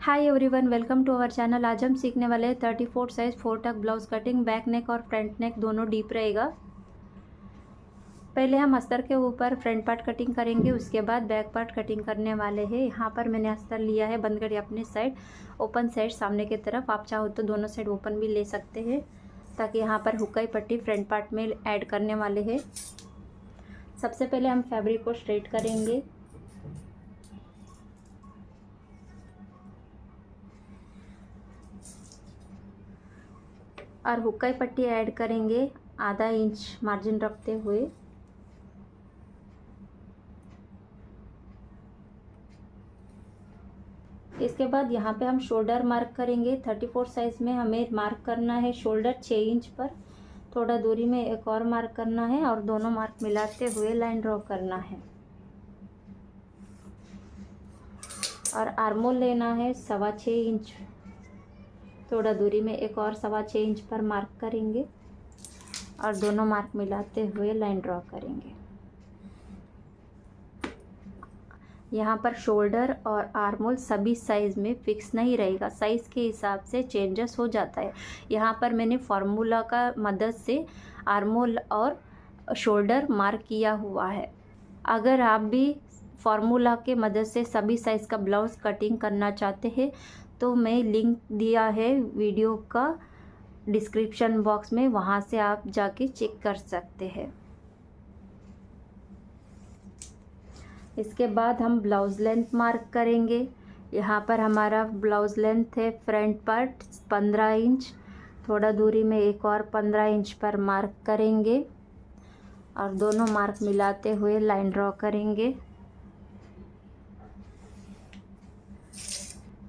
Hi everyone, welcome to our channel. आज हम सीखने वाले हैं 34 साइज 4 टक ब्लाउज कटिंग। बैक नेक और फ्रंट नेक दोनों डीप रहेगा। पहले हम अस्तर के ऊपर फ्रंट पार्ट कटिंग करेंगे, उसके बाद बैक पार्ट कटिंग करने वाले हैं। यहाँ पर मैंने अस्तर लिया है बंद करी अपने साइड, ओपन साइड सामने की तरफ। आप चाहो तो दोनों साइड ओपन भी ले सकते हैं, ताकि यहाँ पर हुक्काई पट्टी फ्रंट पार्ट में ऐड करने वाले हैं। सबसे पहले हम फैब्रिक को स्ट्रेट करेंगे। और हुक्काई पट्टी ऐड करेंगे आधा इंच मार्जिन रखते हुए। इसके बाद यहाँ पे हम शोल्डर मार्क करेंगे। 34 साइज में हमें मार्क करना है शोल्डर 6 इंच पर। थोड़ा दूरी में एक और मार्क करना है और दोनों मार्क मिलाते हुए लाइन ड्रॉ करना है। और आर्मोल लेना है 6.25 इंच। थोड़ा दूरी में एक और 6.25 इंच पर मार्क करेंगे और दोनों मार्क मिलाते हुए लाइन ड्रॉ करेंगे। यहाँ पर शोल्डर और आर्मोल सभी साइज़ में फिक्स नहीं रहेगा, साइज़ के हिसाब से चेंजेस हो जाता है। यहाँ पर मैंने फार्मूला का मदद से आर्मोल और शोल्डर मार्क किया हुआ है। अगर आप भी फार्मूला के मदद से सभी साइज़ का ब्लाउज़ कटिंग करना चाहते हैं तो मैं लिंक दिया है वीडियो का डिस्क्रिप्शन बॉक्स में, वहाँ से आप जाके चेक कर सकते हैं। इसके बाद हम ब्लाउज़ लेंथ मार्क करेंगे। यहाँ पर हमारा ब्लाउज़ लेंथ है फ्रंट पार्ट 15 इंच। थोड़ा दूरी में एक और 15 इंच पर मार्क करेंगे और दोनों मार्क मिलाते हुए लाइन ड्रॉ करेंगे।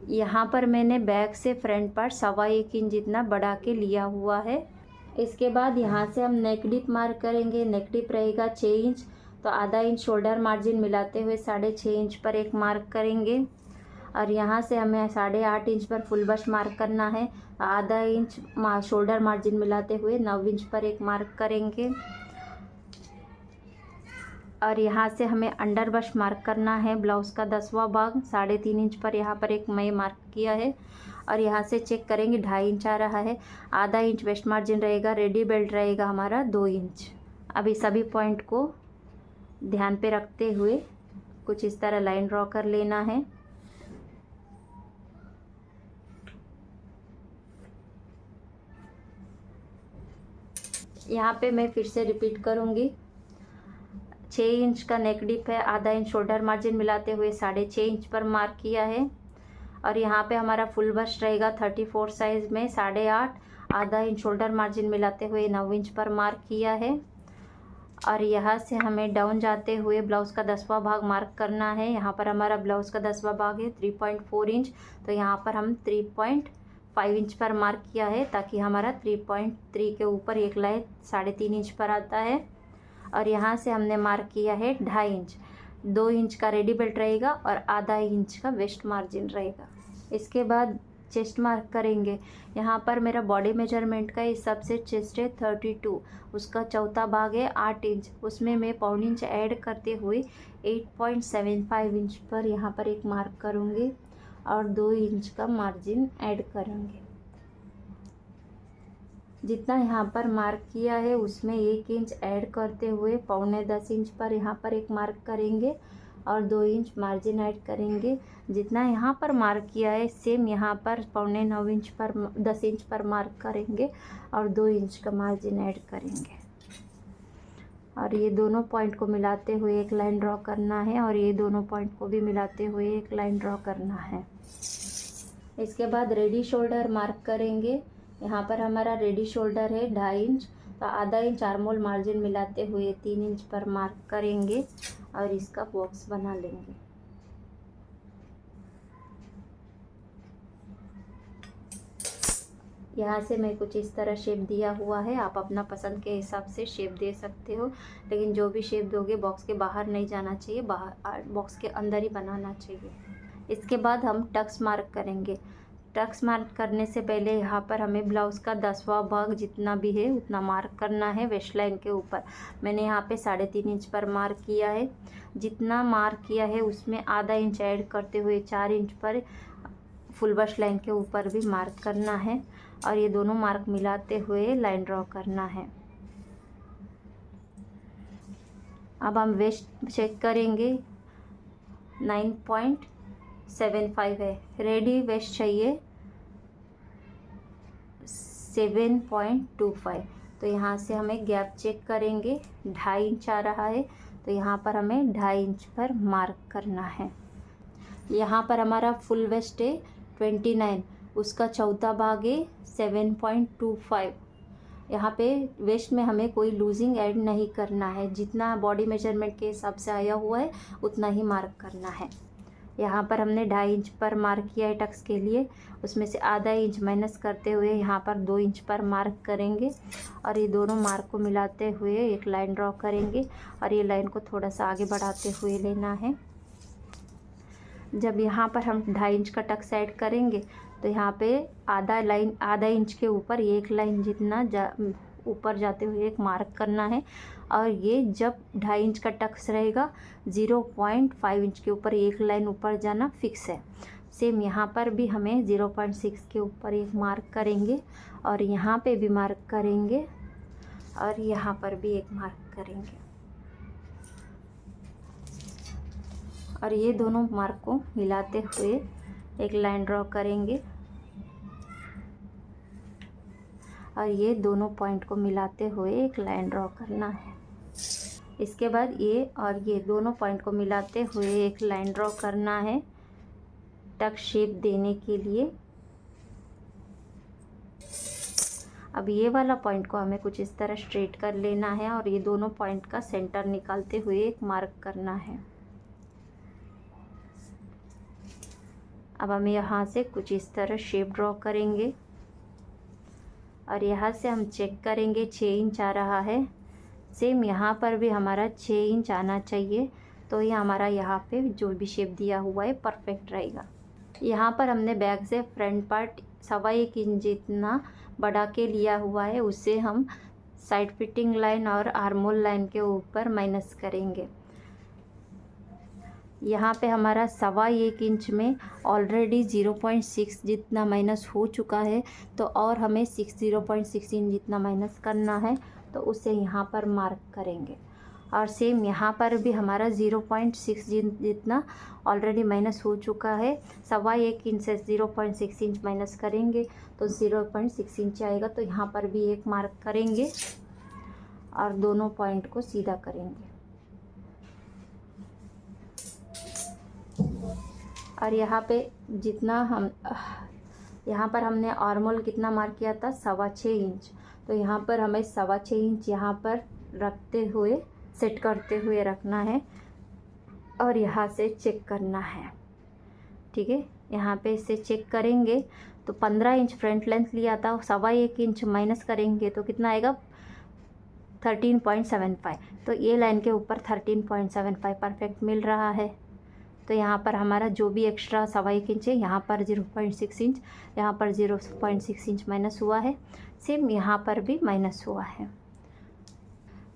यहाँ पर मैंने बैक से फ्रंट पार्ट 1.25 इंच जितना बढ़ा के लिया हुआ है। इसके बाद यहाँ से हम नेक डिप मार्क करेंगे। नेक डिप रहेगा 6 इंच, तो आधा इंच शोल्डर मार्जिन मिलाते हुए 6.5 इंच पर एक मार्क करेंगे। और यहाँ से हमें 8.5 इंच पर फुल बस्ट मार्क करना है। आधा इंच शोल्डर मार्जिन मिलाते हुए 9 इंच पर एक मार्क करेंगे। और यहाँ से हमें अंडर बस्ट मार्क करना है ब्लाउज़ का 10वां भाग 3.5 इंच पर। यहाँ पर एक मैं मार्क किया है और यहाँ से चेक करेंगे 2.5 इंच आ रहा है। आधा इंच वेस्ट मार्जिन रहेगा। रेडी बेल्ट रहेगा हमारा 2 इंच। अभी सभी पॉइंट को ध्यान पे रखते हुए कुछ इस तरह लाइन ड्रॉ कर लेना है। यहाँ पे मैं फिर से रिपीट करूँगी। 6 इंच का नेक डिप है, आधा इंच शोल्डर मार्जिन मिलाते हुए 6.5 इंच पर मार्क किया है। और यहाँ पे हमारा फुल बस्ट रहेगा 34 साइज में 8.5, आधा इंच शोल्डर मार्जिन मिलाते हुए 9 इंच पर मार्क किया है। और यहाँ से हमें डाउन जाते हुए ब्लाउज़ का 10वां भाग मार्क करना है। यहाँ पर हमारा ब्लाउज़ का 10वां भाग है 3.4 इंच, तो यहाँ पर हम 3.5 इंच पर मार्क किया है, ताकि हमारा 3.3 के ऊपर एक लाइन 3.5 इंच पर आता है। और यहाँ से हमने मार्क किया है 2.5 इंच। 2 इंच का रेडी बेल्ट रहेगा और आधा इंच का वेस्ट मार्जिन रहेगा। इसके बाद चेस्ट मार्क करेंगे। यहाँ पर मेरा बॉडी मेजरमेंट का हिसाब से चेस्ट है 32, उसका चौथा भाग है 8 इंच। उसमें मैं 1.5 इंच ऐड करते हुए 8.75 इंच पर यहाँ पर एक मार्क करूँगी और 2 इंच का मार्जिन ऐड करेंगे। जितना यहाँ पर मार्क किया है उसमें 1 इंच ऐड करते हुए 9.25 इंच पर यहाँ पर एक मार्क करेंगे और 2 इंच मार्जिन ऐड करेंगे। जितना यहाँ पर मार्क किया है सेम यहाँ पर 9.25 इंच पर 10 इंच पर मार्क करेंगे और 2 इंच का मार्जिन ऐड करेंगे। और ये दोनों पॉइंट को मिलाते हुए एक लाइन ड्रॉ करना है और ये दोनों पॉइंट को भी मिलाते हुए एक लाइन ड्रॉ करना है। इसके बाद रेडी शोल्डर मार्क करेंगे। यहाँ पर हमारा रेडी शोल्डर है 2.5 इंच, तो आधा इंच आर्मोल मार्जिन मिलाते हुए 3 इंच पर मार्क करेंगे और इसका बॉक्स बना लेंगे। यहाँ से मैं कुछ इस तरह शेप दिया हुआ है। आप अपना पसंद के हिसाब से शेप दे सकते हो, लेकिन जो भी शेप दोगे बॉक्स के बाहर नहीं जाना चाहिए, बाहर बॉक्स के अंदर ही बनाना चाहिए। इसके बाद हम टक्स मार्क करेंगे। टक्स मार्क करने से पहले यहाँ पर हमें ब्लाउज़ का 10वां भाग जितना भी है उतना मार्क करना है वेस्ट लाइन के ऊपर। मैंने यहाँ पे 3.5 इंच पर मार्क किया है। जितना मार्क किया है उसमें आधा इंच ऐड करते हुए 4 इंच पर फुल बस्ट लाइन के ऊपर भी मार्क करना है और ये दोनों मार्क मिलाते हुए लाइन ड्रॉ करना है। अब हम वेस्ट चेक करेंगे, 9.75 है। रेडी वेस्ट चाहिए 7.25। तो यहाँ से हमें गैप चेक करेंगे, 2.5 इंच आ रहा है, तो यहाँ पर हमें 2.5 इंच पर मार्क करना है। यहाँ पर हमारा फुल वेस्ट है 29, उसका चौथा भाग है 7.25। यहाँ पे वेस्ट में हमें कोई लूजिंग ऐड नहीं करना है, जितना बॉडी मेजरमेंट के हिसाब से आया हुआ है उतना ही मार्क करना है। यहाँ पर हमने 2.5 इंच पर मार्क किया है टक्स के लिए, उसमें से आधा इंच माइनस करते हुए यहाँ पर 2 इंच पर मार्क करेंगे और ये दोनों मार्क को मिलाते हुए एक लाइन ड्रॉ करेंगे और ये लाइन को थोड़ा सा आगे बढ़ाते हुए लेना है। जब यहाँ पर हम 2.5 इंच का टक्स ऐड करेंगे तो यहाँ पे आधा इंच के ऊपर एक लाइन जितना ऊपर जाते हुए एक मार्क करना है और ये जब 2.5 इंच का टक्स रहेगा 0.5 इंच के ऊपर एक लाइन ऊपर जाना फिक्स है। सेम यहाँ पर भी हमें 0.6 के ऊपर एक मार्क करेंगे और यहाँ पे भी मार्क करेंगे और यहाँ पर भी एक मार्क करेंगे और ये दोनों मार्क को मिलाते हुए एक लाइन ड्रॉ करेंगे और ये दोनों पॉइंट को मिलाते हुए एक लाइन ड्रॉ करना है। इसके बाद ये और ये दोनों पॉइंट को मिलाते हुए एक लाइन ड्रॉ करना है टक शेप देने के लिए। अब ये वाला पॉइंट को हमें कुछ इस तरह स्ट्रेट कर लेना है और ये दोनों पॉइंट का सेंटर निकालते हुए एक मार्क करना है। अब हम यहाँ से कुछ इस तरह शेप ड्रॉ करेंगे और यहाँ से हम चेक करेंगे 6 इंच आ रहा है। सेम यहाँ पर भी हमारा 6 इंच आना चाहिए, तो ये हमारा यहाँ पे जो भी शेप दिया हुआ है परफेक्ट रहेगा। यहाँ पर हमने बैक से फ्रंट पार्ट 1.25 इंच जितना बढ़ा के लिया हुआ है, उससे हम साइड फिटिंग लाइन और आर्मोल लाइन के ऊपर माइनस करेंगे। यहाँ पे हमारा 1.25 इंच में ऑलरेडी 0.6 जितना माइनस हो चुका है, तो और हमें 0.6 इंच जितना माइनस करना है, तो उसे यहाँ पर मार्क करेंगे। और सेम यहाँ पर भी हमारा 0.6 जितना ऑलरेडी माइनस हो चुका है, 1.25 इंच से 0.6 इंच माइनस करेंगे तो 0.6 इंच आएगा। तो यहाँ पर भी एक मार्क करेंगे और दोनों पॉइंट को सीधा करेंगे। और यहाँ पे जितना हम यहाँ पर हमने आर्मोल कितना मार्क किया था 6.25 इंच, तो यहाँ पर हमें 6.25 इंच यहाँ पर रखते हुए सेट करते हुए रखना है और यहाँ से चेक करना है। ठीक है, यहाँ पे इसे चेक करेंगे तो 15 इंच फ्रंट लेंथ लिया था, 1.25 इंच माइनस करेंगे तो कितना आएगा 13.75। तो ये लाइन के ऊपर 13.75 परफेक्ट मिल रहा है। तो यहाँ पर हमारा जो भी एक्स्ट्रा 1.25 इंच है, यहाँ पर 0.6 इंच, यहाँ पर 0.6 इंच माइनस हुआ है। सेम यहाँ पर भी माइनस हुआ है।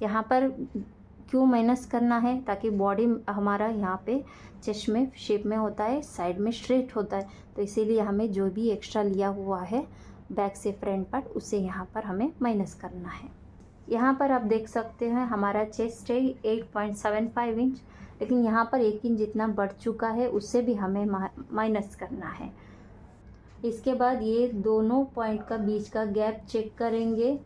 यहाँ पर क्यों माइनस करना है, ताकि बॉडी हमारा यहाँ पे चेस्ट में शेप में होता है, साइड में स्ट्रेट होता है, तो इसीलिए हमें जो भी एक्स्ट्रा लिया हुआ है बैक से फ्रंट पार्ट, उसे यहाँ पर हमें माइनस करना है। यहाँ पर आप देख सकते हैं हमारा चेस्ट है 8.75 इंच, लेकिन यहाँ पर 1 इंच जितना बढ़ चुका है, उससे भी हमें माइनस करना है। इसके बाद ये दोनों पॉइंट का बीच का गैप चेक करेंगे।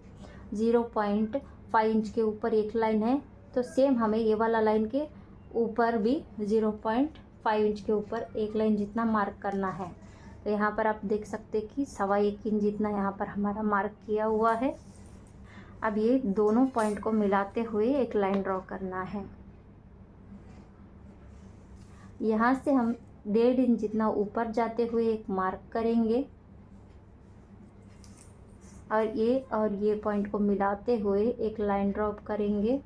0.5 इंच के ऊपर एक लाइन है, तो सेम हमें ये वाला लाइन के ऊपर भी 0.5 इंच के ऊपर एक लाइन जितना मार्क करना है। तो यहाँ पर आप देख सकते हैं कि 1.25 इंच जितना यहाँ पर हमारा मार्क किया हुआ है। अब ये दोनों पॉइंट को मिलाते हुए एक लाइन ड्रॉ करना है। यहाँ से हम 1.5 इंच जितना ऊपर जाते हुए एक मार्क करेंगे और ये पॉइंट को मिलाते हुए एक लाइन ड्रॉप करेंगे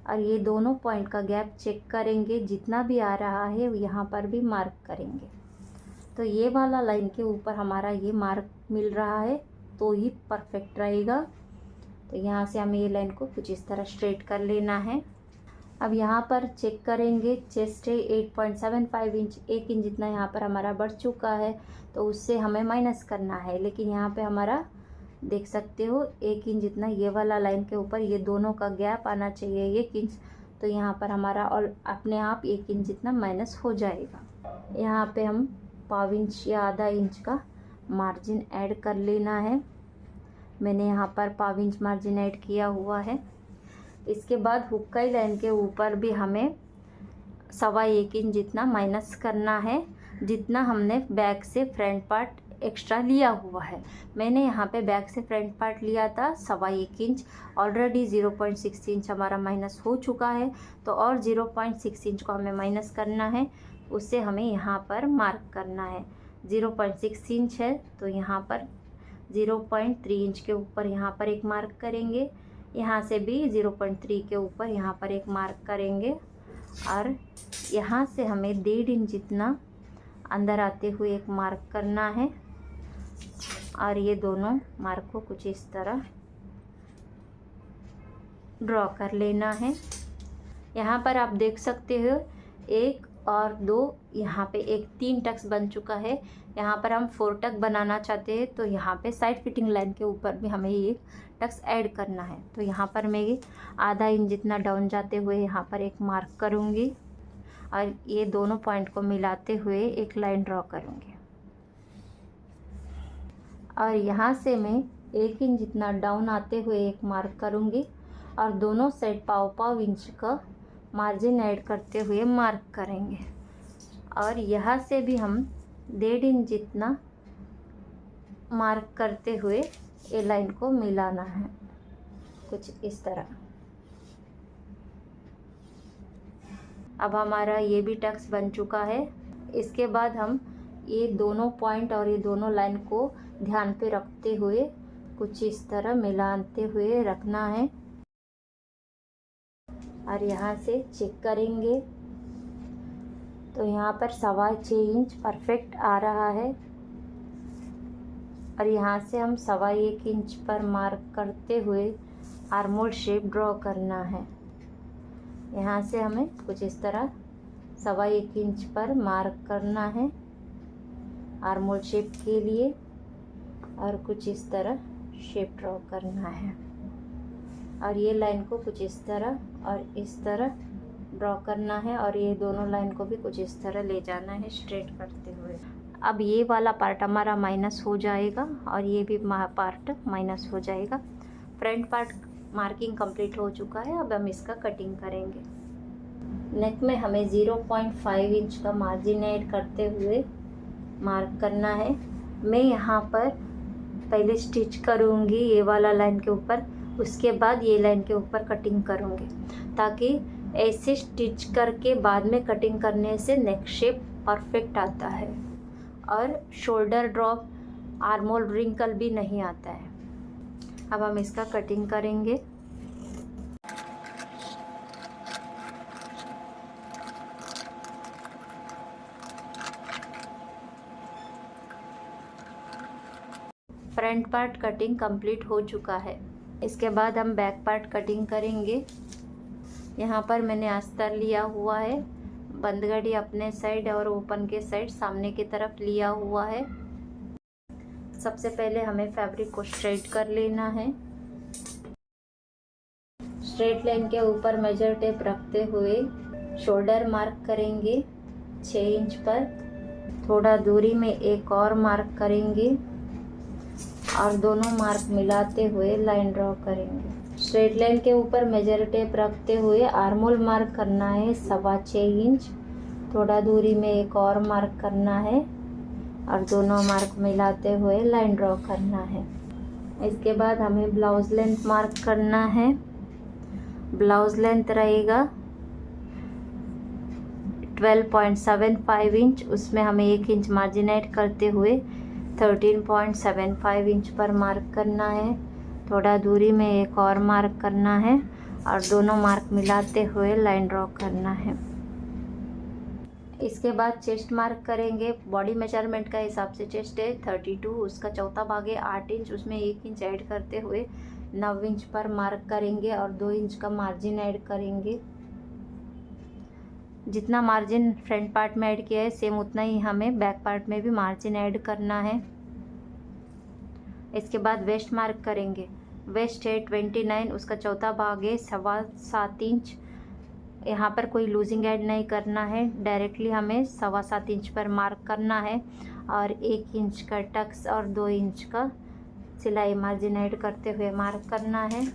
और ये दोनों पॉइंट का गैप चेक करेंगे, जितना भी आ रहा है यहाँ पर भी मार्क करेंगे। तो ये वाला लाइन के ऊपर हमारा ये मार्क मिल रहा है तो ही परफेक्ट रहेगा। तो यहाँ से हमें ये लाइन को कुछ इस तरह स्ट्रेट कर लेना है अब यहाँ पर चेक करेंगे, चेस्ट है 8.75 इंच, 1 इंच जितना यहाँ पर हमारा बढ़ चुका है, तो उससे हमें माइनस करना है। लेकिन यहाँ पे हमारा देख सकते हो 1 इंच जितना ये वाला लाइन के ऊपर ये दोनों का गैप आना चाहिए 1 इंच, तो यहाँ पर हमारा और अपने आप 1 इंच जितना माइनस हो जाएगा। यहाँ पे हम पाव इंच या आधा इंच का मार्जिन ऐड कर लेना है। मैंने यहाँ पर पाव इंच मार्जिन ऐड किया हुआ है। इसके बाद हुक्काई लाइन के ऊपर भी हमें 1.25 इंच जितना माइनस करना है, जितना हमने बैक से फ्रंट पार्ट एक्स्ट्रा लिया हुआ है। मैंने यहाँ पे बैक से फ्रंट पार्ट लिया था 1.25 इंच, ऑलरेडी 0.6 इंच हमारा माइनस हो चुका है, तो और 0.6 इंच को हमें माइनस करना है, उससे हमें यहाँ पर मार्क करना है। 0.6 इंच है तो यहाँ पर 0.3 इंच के ऊपर यहाँ पर एक मार्क करेंगे, यहाँ से भी 0.3 के ऊपर यहाँ पर एक मार्क करेंगे, और यहाँ से हमें 1.5 इंच जितना अंदर आते हुए एक मार्क करना है, और ये दोनों मार्क को कुछ इस तरह ड्रॉ कर लेना है। यहाँ पर आप देख सकते हो 1 और 2, यहाँ पे एक 3 टक्स बन चुका है। यहाँ पर हम 4 टक बनाना चाहते हैं, तो यहाँ पे साइड फिटिंग लाइन के ऊपर भी हमें एक टक्स ऐड करना है। तो यहाँ पर मैं आधा इंच जितना डाउन जाते हुए यहाँ पर एक मार्क करूँगी, और ये दोनों पॉइंट को मिलाते हुए एक लाइन ड्रॉ करूँगी, और यहाँ से मैं 1 इंच जितना डाउन आते हुए एक मार्क करूँगी, और दोनों साइड पाव इंच का मार्जिन ऐड करते हुए मार्क करेंगे, और यहाँ से भी हम 1.5 इंच जितना मार्क करते हुए ये लाइन को मिलाना है कुछ इस तरह। अब हमारा ये भी टक्स बन चुका है। इसके बाद हम ये दोनों पॉइंट और ये दोनों लाइन को ध्यान पे रखते हुए कुछ इस तरह मिलाते हुए रखना है, और यहाँ से चेक करेंगे तो यहाँ पर 6.25 इंच परफेक्ट आ रहा है, और यहाँ से हम 1.25 इंच पर मार्क करते हुए आर्मोल शेप ड्रॉ करना है। यहाँ से हमें कुछ इस तरह 1.25 इंच पर मार्क करना है आर्मोल शेप के लिए, और कुछ इस तरह शेप ड्रॉ करना है, और ये लाइन को कुछ इस तरह और इस तरह ड्रॉ करना है, और ये दोनों लाइन को भी कुछ इस तरह ले जाना है स्ट्रेट करते हुए। अब ये वाला पार्ट हमारा माइनस हो जाएगा, और ये भी पार्ट माइनस हो जाएगा। फ्रंट पार्ट मार्किंग कंप्लीट हो चुका है। अब हम इसका कटिंग करेंगे। नेक में हमें 0.5 इंच का मार्जिन ऐड करते हुए मार्क करना है। मैं यहाँ पर पहले स्टिच करूँगी ये वाला लाइन के ऊपर, उसके बाद ये लाइन के ऊपर कटिंग करूँगी, ताकि ऐसे स्टिच करके बाद में कटिंग करने से नेक शेप परफेक्ट आता है, और शोल्डर ड्रॉप आर्मोल रिंकल भी नहीं आता है। अब हम इसका कटिंग करेंगे। फ्रंट पार्ट कटिंग कंप्लीट हो चुका है। इसके बाद हम बैक पार्ट कटिंग करेंगे। यहाँ पर मैंने अस्तर लिया हुआ है, बंदगड़ी अपने साइड और ओपन के साइड सामने की तरफ लिया हुआ है। सबसे पहले हमें फैब्रिक को स्ट्रेट कर लेना है। स्ट्रेट लाइन के ऊपर मेजर टेप रखते हुए शोल्डर मार्क करेंगे 6 इंच पर। थोड़ा दूरी में एक और मार्क करेंगे, और दोनों मार्क मिलाते हुए लाइन ड्रॉ करेंगे। स्ट्रेट लाइन के ऊपर मेजर टेप रखते हुए आर्मोल मार्क करना है 6.25 इंच। थोड़ा दूरी में एक और मार्क करना है, और दोनों मार्क मिलाते हुए लाइन ड्रॉ करना है। इसके बाद हमें ब्लाउज लेंथ मार्क करना है। ब्लाउज लेंथ रहेगा 12.75 इंच, उसमें हमें 1 इंच मार्जिन ऐड करते हुए 13.75 इंच पर मार्क करना है। थोड़ा दूरी में एक और मार्क करना है, और दोनों मार्क मिलाते हुए लाइन ड्रॉ करना है। इसके बाद चेस्ट मार्क करेंगे। बॉडी मेजरमेंट का हिसाब से चेस्ट है 32, उसका चौथा भाग है 8 इंच, उसमें 1 इंच ऐड करते हुए 9 इंच पर मार्क करेंगे, और 2 इंच का मार्जिन ऐड करेंगे। जितना मार्जिन फ्रंट पार्ट में ऐड किया है सेम उतना ही हमें बैक पार्ट में भी मार्जिन ऐड करना है। इसके बाद वेस्ट मार्क करेंगे। वेस्ट है 29, उसका चौथा भाग है 7.25 इंच। यहाँ पर कोई लूजिंग ऐड नहीं करना है, डायरेक्टली हमें 7.25 इंच पर मार्क करना है और 1 इंच का टक्स और 2 इंच का सिलाई मार्जिन ऐड करते हुए मार्क करना है।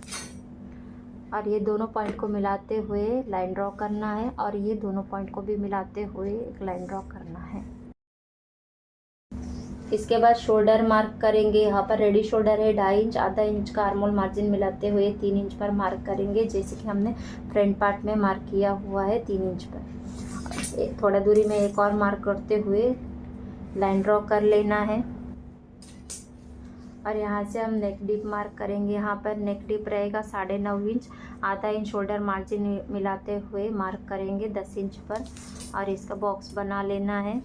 और ये दोनों पॉइंट को मिलाते हुए लाइन ड्रॉ करना है और ये दोनों पॉइंट को भी मिलाते हुए एक लाइन ड्रॉ करना है। इसके बाद शोल्डर मार्क करेंगे। यहाँ पर रेडी शोल्डर है 2.5 इंच, आधा इंच का आर्मोल मार्जिन मिलाते हुए 3 इंच पर मार्क करेंगे, जैसे कि हमने फ्रंट पार्ट में मार्क किया हुआ है 3 इंच पर। थोड़ा दूरी में एक और मार्क करते हुए लाइन ड्रॉ कर लेना है। और यहाँ से हम नेक डीप मार्क करेंगे। यहाँ पर नेक डीप रहेगा 9.5 इंच, आधा इंच शोल्डर मार्जिन मिलाते हुए मार्क करेंगे 10 इंच पर और इसका बॉक्स बना लेना है।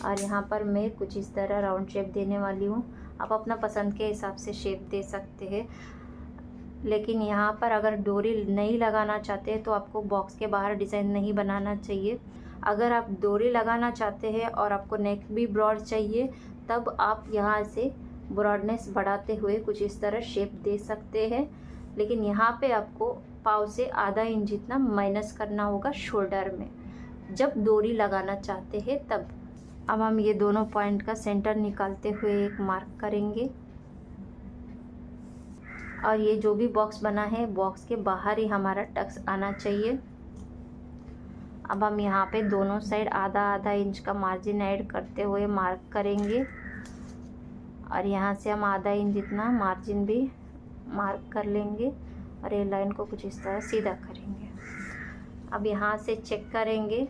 और यहाँ पर मैं कुछ इस तरह राउंड शेप देने वाली हूँ। आप अपना पसंद के हिसाब से शेप दे सकते हैं, लेकिन यहाँ पर अगर डोरी नहीं लगाना चाहते हैं तो आपको बॉक्स के बाहर डिज़ाइन नहीं बनाना चाहिए। अगर आप डोरी लगाना चाहते हैं और आपको नेक भी ब्रॉड चाहिए तब आप यहाँ से ब्रॉडनेस बढ़ाते हुए कुछ इस तरह शेप दे सकते हैं, लेकिन यहाँ पे आपको पाव से आधा इंच जितना माइनस करना होगा शोल्डर में जब डोरी लगाना चाहते हैं तब। अब हम ये दोनों पॉइंट का सेंटर निकालते हुए एक मार्क करेंगे और ये जो भी बॉक्स बना है बॉक्स के बाहर ही हमारा टक्स आना चाहिए। अब हम यहाँ पे दोनों साइड आधा आधा इंच का मार्जिन ऐड करते हुए मार्क करेंगे और यहाँ से हम आधा इंच जितना मार्जिन भी मार्क कर लेंगे और ये लाइन को कुछ इस तरह सीधा करेंगे। अब यहाँ से चेक करेंगे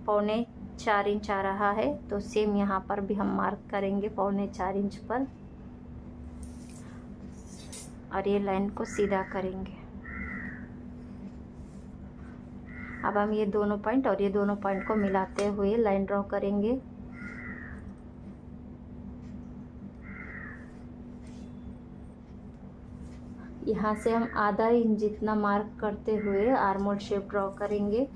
4.25 इंच आ रहा है, तो सेम यहाँ पर भी हम मार्क करेंगे 4.25 इंच पर और ये लाइन को सीधा करेंगे। अब हम ये दोनों पॉइंट और ये दोनों पॉइंट को मिलाते हुए लाइन ड्रॉ करेंगे। यहाँ से हम आधा इंच जितना मार्क करते हुए आर्मोल शेप ड्रॉ करेंगे।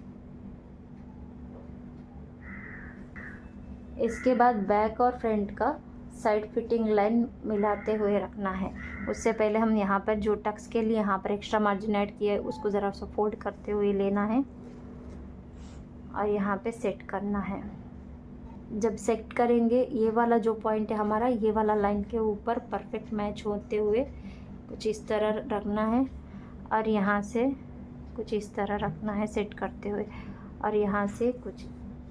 इसके बाद बैक और फ्रंट का साइड फिटिंग लाइन मिलाते हुए रखना है। उससे पहले हम यहाँ पर जो टक्स के लिए यहाँ पर एक्स्ट्रा मार्जिन ऐड किया है उसको ज़रा सा फोल्ड करते हुए लेना है और यहाँ पे सेट करना है। जब सेट करेंगे ये वाला जो पॉइंट है हमारा, ये वाला लाइन के ऊपर परफेक्ट मैच होते हुए कुछ इस तरह रखना है और यहाँ से कुछ इस तरह रखना है सेट करते हुए और यहाँ से कुछ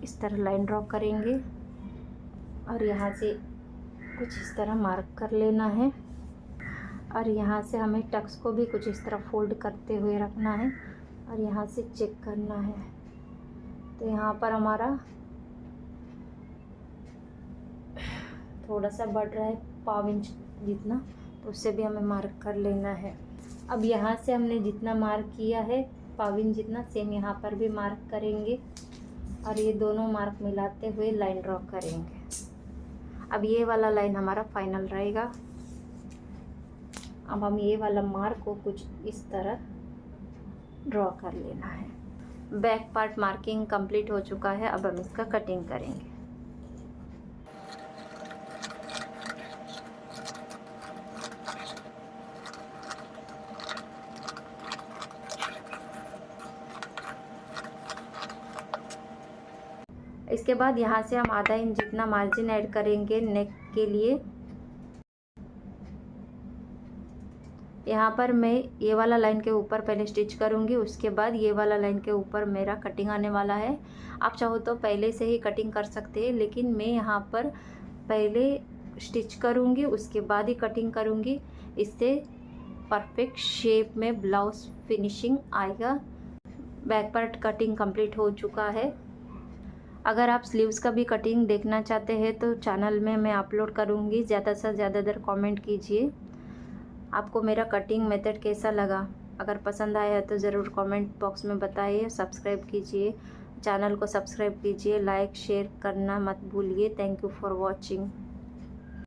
इस तरह लाइन ड्रॉ करेंगे और यहाँ से कुछ इस तरह मार्क कर लेना है और यहाँ से हमें टक्स को भी कुछ इस तरह फोल्ड करते हुए रखना है और यहाँ से चेक करना है। तो यहाँ पर हमारा थोड़ा सा बढ़ रहा है 1/4 इंच जितना, तो उससे भी हमें मार्क कर लेना है। अब यहाँ से हमने जितना मार्क किया है 1/4 इंच जितना सेम यहाँ पर भी मार्क करेंगे और ये दोनों मार्क मिलाते हुए लाइन ड्रॉ करेंगे। अब ये वाला लाइन हमारा फाइनल रहेगा। अब हम ये वाला मार्क को कुछ इस तरह ड्रॉ कर लेना है। बैक पार्ट मार्किंग कंप्लीट हो चुका है। अब हम इसका कटिंग करेंगे। इसके बाद यहाँ से हम आधा इंच जितना मार्जिन ऐड करेंगे नेक के लिए। यहाँ पर मैं ये वाला लाइन के ऊपर पहले स्टिच करूँगी, उसके बाद ये वाला लाइन के ऊपर मेरा कटिंग आने वाला है। आप चाहो तो पहले से ही कटिंग कर सकते हैं, लेकिन मैं यहाँ पर पहले स्टिच करूँगी उसके बाद ही कटिंग करूँगी। इससे परफेक्ट शेप में ब्लाउज फिनिशिंग आएगा। बैक पार्ट कटिंग कंप्लीट हो चुका है। अगर आप स्लीव्स का भी कटिंग देखना चाहते हैं तो चैनल में मैं अपलोड करूँगी। ज़्यादा से ज़्यादा देर कमेंट कीजिए आपको मेरा कटिंग मेथड कैसा लगा। अगर पसंद आया तो ज़रूर कमेंट बॉक्स में बताइए। सब्सक्राइब कीजिए, चैनल को सब्सक्राइब कीजिए, लाइक शेयर करना मत भूलिए। Thank you for watching.